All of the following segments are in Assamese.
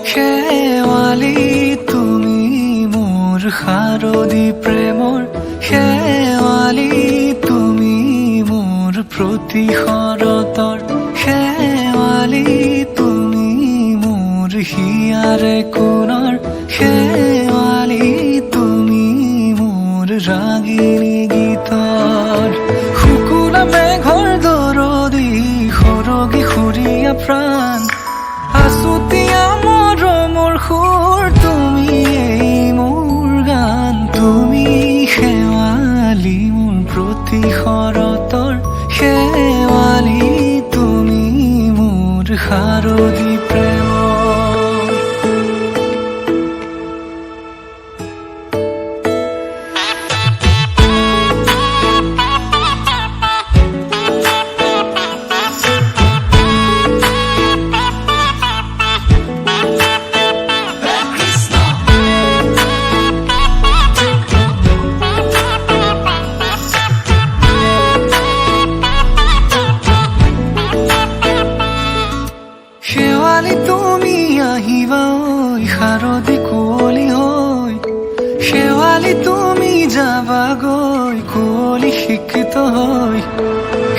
শেৱালি তুমি মোৰ শাৰদী প্ৰেমৰ শেৱালি তুমি মোৰ প্ৰতি শৰতৰ শেৱালি তুমি মোৰ হিয়াৰে কোণৰ শেৱালি তুমি মোৰ ৰাগিনী গীতৰ শুকুলা মেঘৰ দৰদি সৰগী সুৰীয়া প্ৰাণ আছুতীয়া মৰমৰ সুৰ তুমি মোৰ গান তুমি শেৱালি মোৰ প্ৰতি শৰতৰ শেৱালি তুমি মোৰ শাৰদী প্ৰেমৰ শেৱালি তুমি আহিবা ঐ শাৰদী কুঁৱলী হৈ শেৱালি তুমি যাবাগৈ কুঁৱলী শিক্ষিত হৈ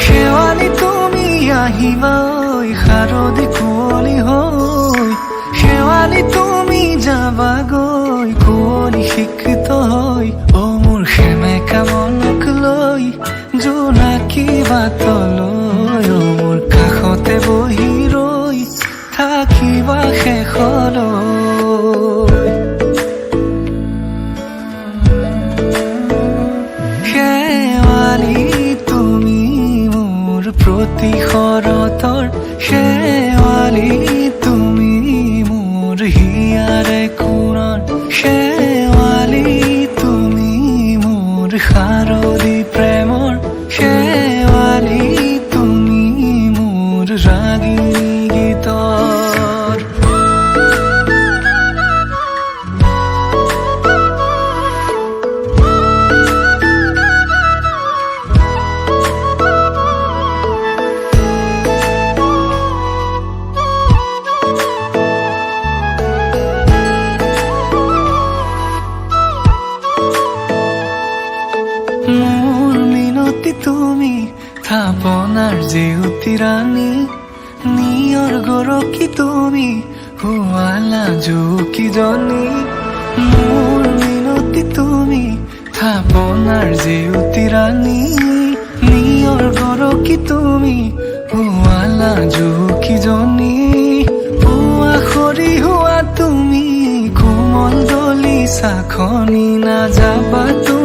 শেৱালি তুমি আহিবা ঐ শাৰদী কুঁৱলী হৈ শেৱালি তুমি যাবাগৈ কুঁৱলী শিক্ষিত হৈ অ মোৰ সেমেকা মনক লৈ জোনাকী বাটলৈ অ মোৰ কাষতে বহি থাকিবা শেষলৈ শেৱালি তুমি মোৰ প্ৰতি শৰতৰ শেৱালি তুমি মোৰ হিয়াৰে কোণৰ শেৱালি তুমি মোৰ শাৰদী প্ৰেমৰ শেৱালি তুমি মোৰ ৰাগিনী গীতৰ মোৰ মিনতি তুমি থাপনাৰ জেউতি ৰাণী নিয়ৰ গৰকী তুমি শুৱালা জুকিজনী মোৰ মিনতি তুমি থাপনাৰ জেউতি ৰাণী নিয়ৰ গৰকী তুমি শুৱালা জুকিজনী পুৱা খৰি হোৱা তুমি কোমল দলি চাখনি নাযাবা তুমি